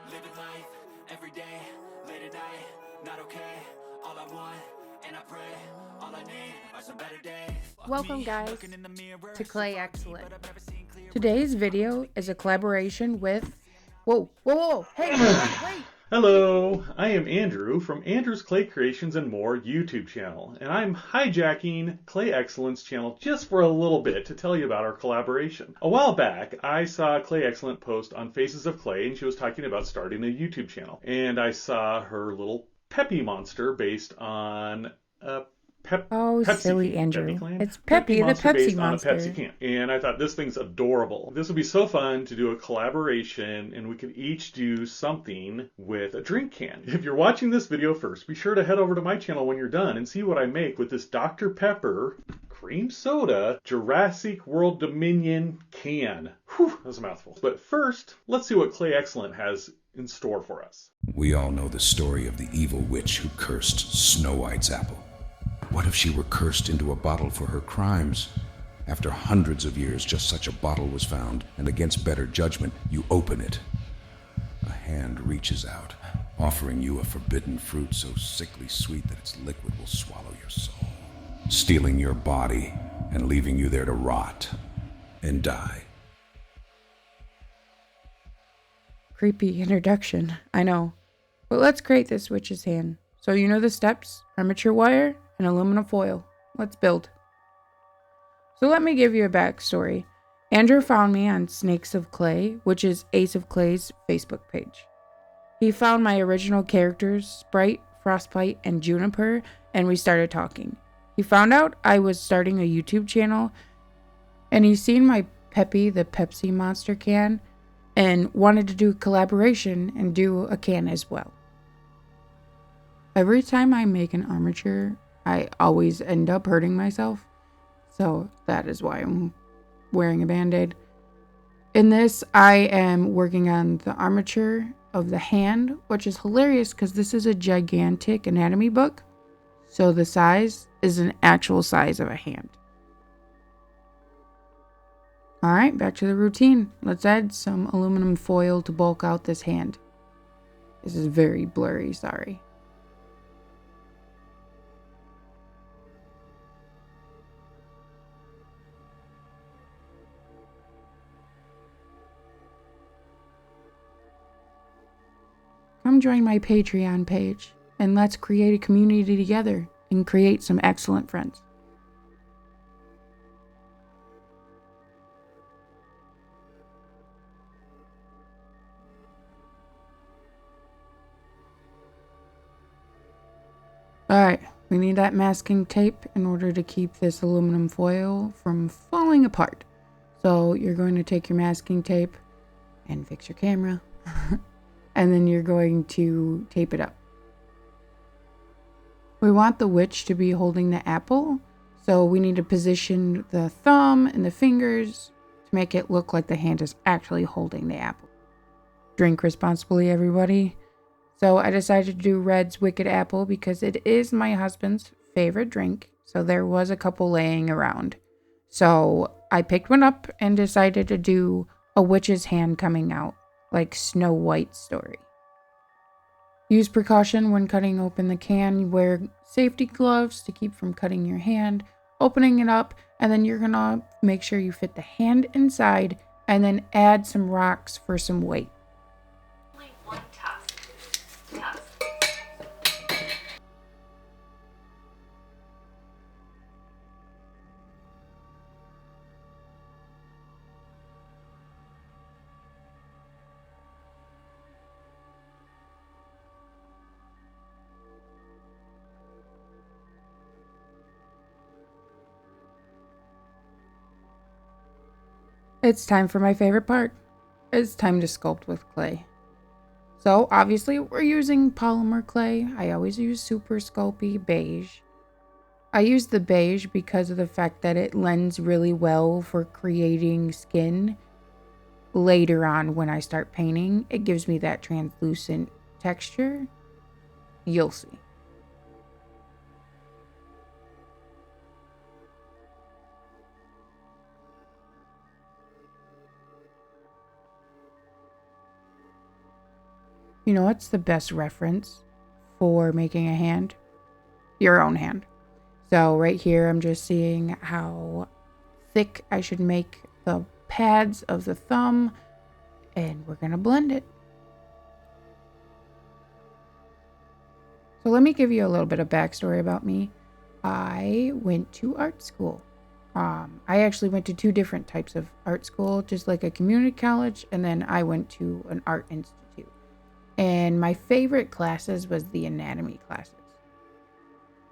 living life every day, late at night, not okay. All I want, and I pray, all I need are some better days. Welcome guys to Clay Excellent. Today's video is a collaboration with Whoa, hey, wait. Hello, I am Andrew from Andrew's Clay Creations and More YouTube channel, and I'm hijacking Clay Excellence channel just for a little bit to tell you about our collaboration. A while back, I saw Clay Excellent post on Faces of Clay, and she was talking about starting a YouTube channel. And I saw her little Peppy monster based on a Pepsi silly can. Andrew. Peppy It's Peppy, the Pepsi based monster. on a Pepsi can. And I thought this thing's adorable. This would be so fun to do a collaboration, and we could each do something with a drink can. If you're watching this video first, be sure to head over to my channel when you're done and see what I make with this Dr. Pepper cream soda Jurassic World Dominion can. Whew, that was a mouthful. But first, let's see what Clay Excellent has in store for us. We all know the story of the evil witch who cursed Snow White's apple. What if she were cursed into a bottle for her crimes? After hundreds of years, just such a bottle was found, and against better judgment, you open it. A hand reaches out, offering you a forbidden fruit so sickly sweet that its liquid will swallow your soul, stealing your body and leaving you there to rot and die. Creepy introduction, I know. But let's create this witch's hand. So you know the steps: armature wire and aluminum foil. Let's build. So let me give you a backstory. Andrew found me on Snakes of Clay, which is Ace of Clay's Facebook page. He found my original characters, Sprite, Frostbite, and Juniper, and we started talking. He found out I was starting a YouTube channel, and he seen my Peppy, the Pepsi monster can, and wanted to do a collaboration and do a can as well. Every time I make an armature, I always end up hurting myself. So that is why I'm wearing a band-aid. In this, I am working on the armature of the hand, which is hilarious because this is a gigantic anatomy book. So the size is an actual size of a hand. Alright, back to the routine. Let's add some aluminum foil to bulk out this hand. This is very blurry, sorry. Come join my Patreon page, and let's create a community together and create some excellent friends. Alright, we need that masking tape in order to keep this aluminum foil from falling apart. So you're going to take your masking tape and fix your camera. And then you're going to tape it up. We want the witch to be holding the apple, so we need to position the thumb and the fingers to make it look like the hand is actually holding the apple. Drink responsibly, everybody. So I decided to do Red's Wicked Apple because it is my husband's favorite drink, so there was a couple laying around. So I picked one up and decided to do a witch's hand coming out, like Snow White's story. Use precaution when cutting open the can. Wear safety gloves to keep from cutting your hand, opening it up, and then you're gonna make sure you fit the hand inside and then add some rocks for some weight. Only one task. It's time for my favorite part. It's time to sculpt with clay. So obviously we're using polymer clay. I always use Super Sculpey beige. I use the beige because of the fact that it lends really well for creating skin. Later on when I start painting, it gives me that translucent texture. You'll see. You know what's the best reference for making a hand? Your own hand. So right here, I'm just seeing how thick I should make the pads of the thumb, and we're going to blend it. So let me give you a little bit of backstory about me. I went to art school. I actually went to 2 different types of art school, just like a community college, and then I went to an art institute. And my favorite classes was the anatomy classes.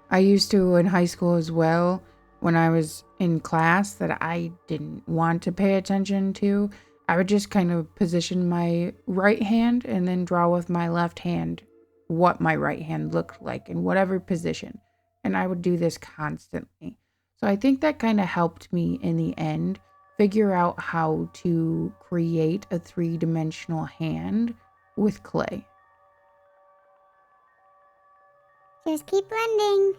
I used to in high school as well, when I was in class that I didn't want to pay attention to. I would just kind of position my right hand and then draw with my left hand what my right hand looked like in whatever position. And I would do this constantly. So I think that kind of helped me in the end figure out how to create a 3-dimensional hand with clay. Just keep blending.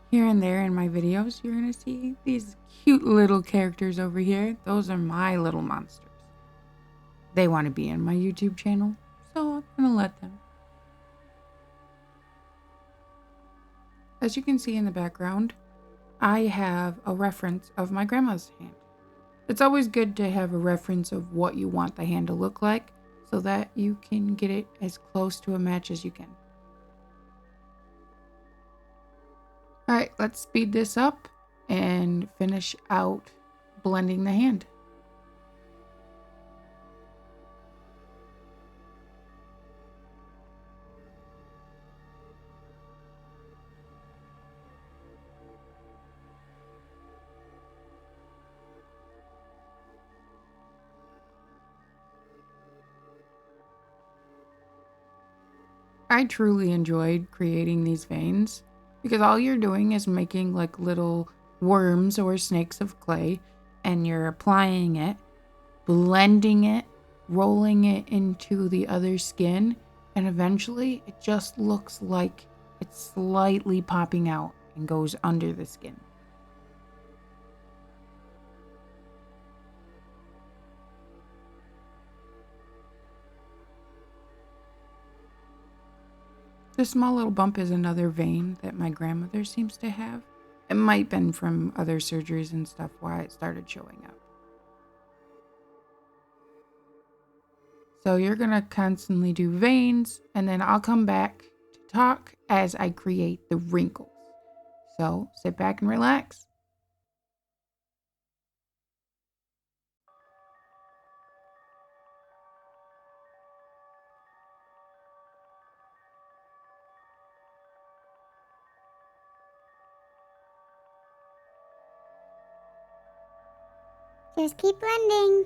Here and there in my videos, you're going to see these cute little characters over here. Those are my little monsters. They want to be in my YouTube channel, so I'm going to let them. As you can see in the background, I have a reference of my grandma's hand. It's always good to have a reference of what you want the hand to look like so that you can get it as close to a match as you can. All right, let's speed this up and finish out blending the hand. I truly enjoyed creating these veins because all you're doing is making like little worms or snakes of clay, and you're applying it, blending it, rolling it into the other skin, and eventually it just looks like it's slightly popping out and goes under the skin. This small little bump is another vein that my grandmother seems to have. It might have been from other surgeries and stuff why it started showing up. So you're going to constantly do veins, and then I'll come back to talk as I create the wrinkles. So sit back and relax. Just keep blending.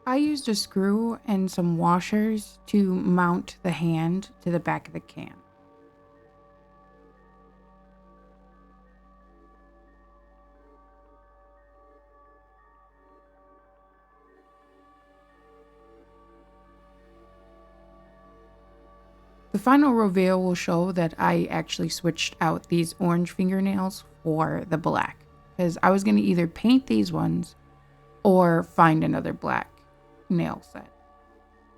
I used a screw and some washers to mount the hand to the back of the can. The final reveal will show that I actually switched out these orange fingernails for the black, because I was going to either paint these ones or find another black nail set.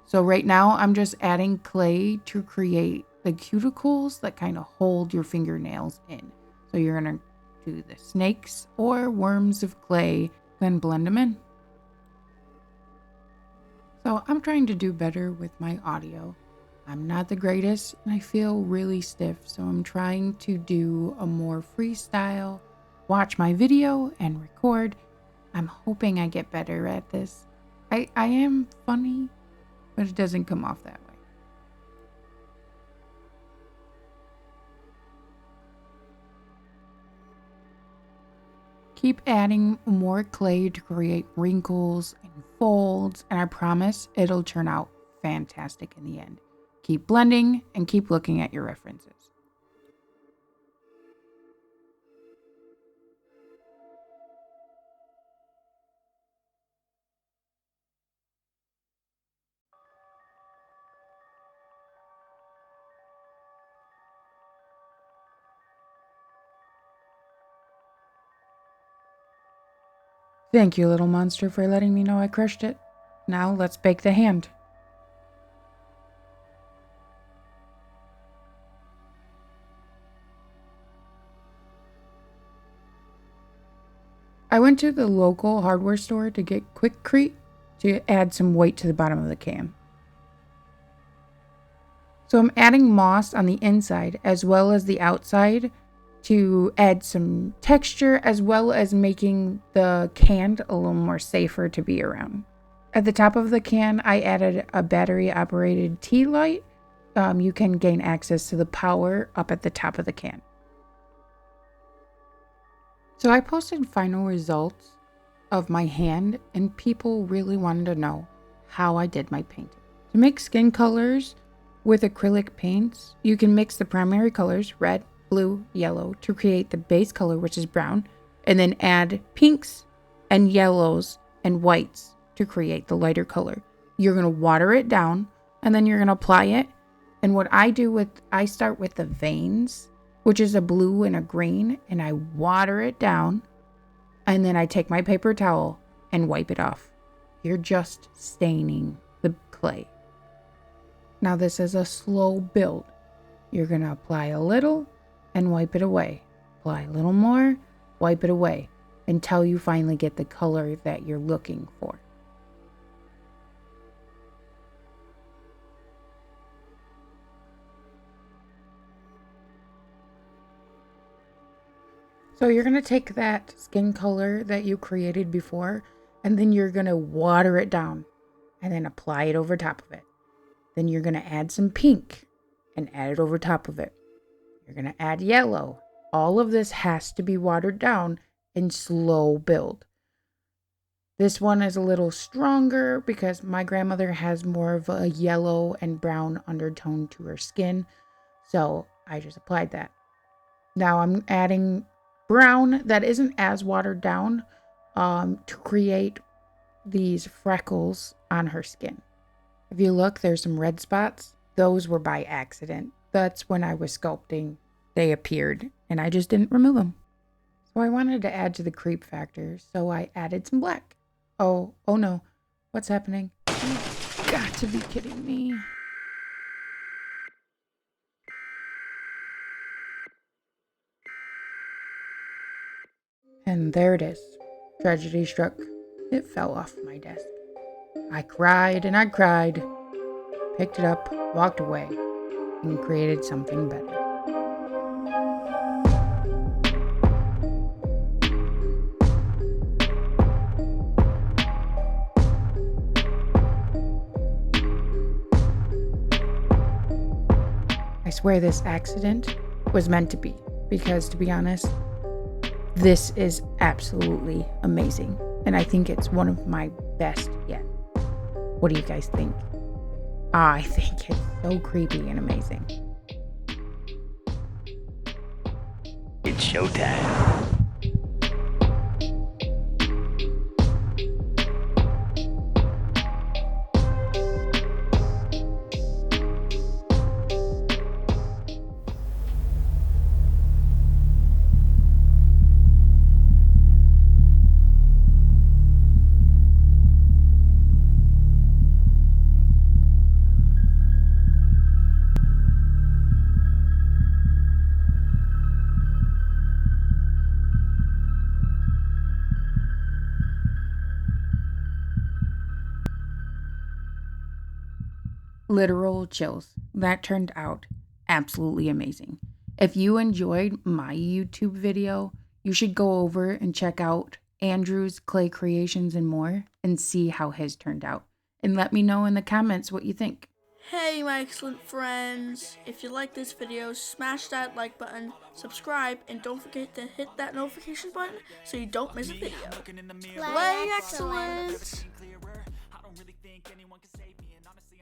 So right now I'm just adding clay to create the cuticles that kind of hold your fingernails in. So you're going to do the snakes or worms of clay, then blend them in. So I'm trying to do better with my audio. I'm not the greatest and I feel really stiff, so I'm trying to do a more freestyle, watch my video and record. I'm hoping I get better at this. I am funny, but it doesn't come off that way. Keep adding more clay to create wrinkles and folds, and I promise it'll turn out fantastic in the end. Keep blending and keep looking at your references. Thank you, little monster, for letting me know I crushed it. Now let's bake the hand. I went to the local hardware store to get Quickcrete to add some weight to the bottom of the can. So I'm adding moss on the inside as well as the outside to add some texture, as well as making the can a little more safer to be around. At the top of the can, I added a battery operated tea light. You can gain access to the power up at the top of the can. So I posted final results of my hand, and people really wanted to know how I did my painting. To make skin colors with acrylic paints, you can mix the primary colors, red, blue, yellow, to create the base color, which is brown, and then add pinks and yellows and whites to create the lighter color. You're going to water it down, and then you're going to apply it. And what I start with the veins, which is a blue and a green, and I water it down, and then I take my paper towel and wipe it off. You're just staining the clay. Now this is a slow build. You're going to apply a little and wipe it away. Apply a little more, wipe it away, until you finally get the color that you're looking for. So you're going to take that skin color that you created before, and then you're going to water it down and then apply it over top of it. Then you're going to add some pink and add it over top of it. You're going to add yellow. All of this has to be watered down and slow build. This one is a little stronger because my grandmother has more of a yellow and brown undertone to her skin. So I just applied that. Now I'm adding brown that isn't as watered down to create these freckles on her skin. If you look, there's some red spots. Those were by accident. That's when I was sculpting. They appeared and I just didn't remove them. So I wanted to add to the creep factor, so I added some black. Oh no. What's happening? You've got to be kidding me. And there it is. Tragedy struck. It fell off my desk. I cried and I cried, picked it up, walked away, and created something better. I swear this accident was meant to be, because to be honest, this is absolutely amazing. And I think it's one of my best yet. What do you guys think? I think it's so creepy and amazing. It's showtime. Literal chills. That turned out absolutely amazing. If you enjoyed my YouTube video, you should go over and check out Andrew's Clay Creations and More and see how his turned out. And let me know in the comments what you think. Hey my excellent friends, if you like this video, smash that like button, subscribe, and don't forget to hit that notification button so you don't miss a video. Play excellent! think anyone can save me, and honestly